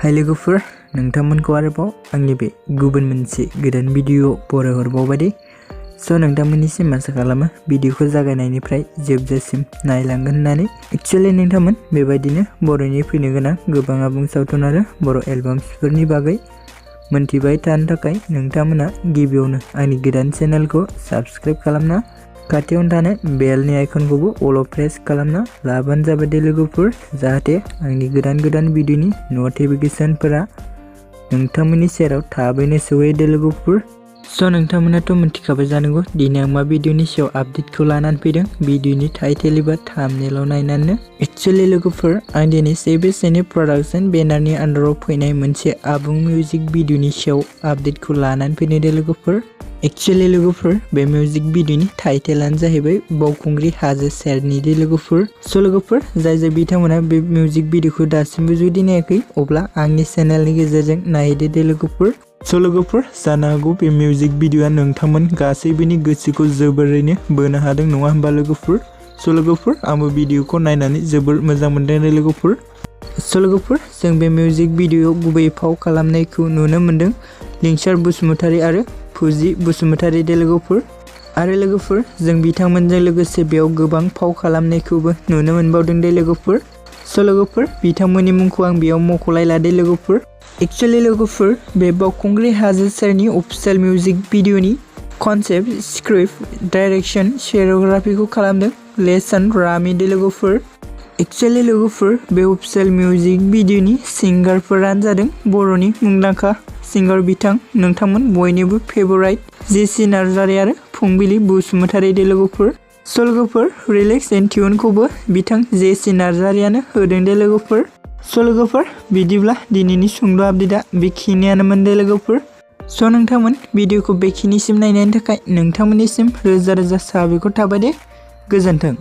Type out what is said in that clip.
हाय लोगोफोर नोंथांमोनखौ आरोबाव आंनि बे गुबुन मोनसे गोदान भिडिअ बरायहरबावबाय दे स' नोंथांमोननिसिम आसा खालामो भिडिअखौ जागायनायनिफ्राय जोबजासिम नायलांगोन होननानै एक्चुअली नोंथांमोन बेबायदिनो बर'नि फैनो गोनां गोबां आबुं सावथुन आरो बर' एलबाम्सफोरनि बागै मोनथिबाय थानो थाखाय नोंथांमोना गिबियावनो आंनि गोदान चेनेलखौ साबस्क्राइब खालामना खाथियावनो थानाय बेलनि आइकनखौबो अल प्रेस खालामना लाबानो जाबाय दे लोगोफोर जाहाथे आंनि गोदान भिडिअनि नटिफिकेशनफोरा नोंथांमोननि सेराव थाबैनो सौहैयो दे लोगोफोर। स' नोंथांमोनाथ' मिथिखाबाय जानांगौ दिनै आं मा भिडिअनि सायाव आपडेटखौ लानानै फैदों भिडिअनि टाइटेल एबा थाम्बनेइलाव नायनानै। एक्चुअली लोगोफोर आं दिनै सिने प्रडाक्शन बेनारनि आन्डाराव फैनाय मोनसे आबुं मिउजिक भिडिअनि सायाव आपडेटखौ लानानै फैनाय दे लोगोफोर। एक्चुअली लोगोफोर बे मिउजिक भिडिअनि टाइटेलानो जाहैबाय बावखुंग्रि हाजो सेरनि दे लोगोफोर। स' लोगोफोर जाय बिथांमोना बे मिउजिक भिडिअखौ दासिमबो जुदि नायाखै अब्ला आंनि चेनेलनि गेजेरजों नायदो दे लोगोफोर। स' लोगोफोर जानो हागौ बे मिउजिक भिडिअआ नोंथांमोन गासैबोनि गोसोखौ जोबोरैनो बोनो हादों नङा होमबा लोगोफोर। स' लोगोफोर आंबो भिडिअखौ नायनानै जोबोर मोजां मोनदों दे लोगोफोर। स' लोगोफोर जों बे मिउजिक भिडिअआव गुबैयै फाव खालामनायखौ नुनो मोनदों लिंसार बसुमतारी आरो फुजि बसुमतारी दे लोगोफोर। आरो लोगोफोर जों बिथांमोनजों लोगोसे बेयाव गोबां फाव खालामनायखौबो नुनो मोनबावदों दे लोगोफोर। स' लोगोफोर बिथांमोननि मुंखौ आं बेयाव मख'लायला दे लोगोफोर। एक्चुअली लोगोफोर बे बावखुंग्रि हाजो सेरनि अफिसियेल मिउजिक भिडिअनि कनसेप्ट स्क्रिप्ट डाइरेक्शन सिनेमेट'ग्राफिखौ खालामदों लेसन रामी दे लोगोफोर। एक्चुअली लोगोफोर बे अफिसियेल मिउजिक भिडिअनि सिंगारफोरानो जादों बर'नि मुंदांखा सिंगार बिथां नोंथांमोन बयनिबो फेभराइट जेसि नार्जारी आरो फुंबिलि बसुमतारी दे लोगोफोर। स' लोगोफोर रिलिक्स एन्ड टिउनखौबो बिथां जेसि नार्जारीयानो होदों दे लोगोफोर। स' लोगोफोर बिदिब्ला दिनैनि सुंद' आपडेटआ बेखिनियानोमोन दे लोगोफोर। स' नोंथांमोन भिडिअखौ बेखिनिसिम नायनायनि थाखाय नोंथांमोननिसिम रोजा साबायखर थाबाय दे गोजोन्थों।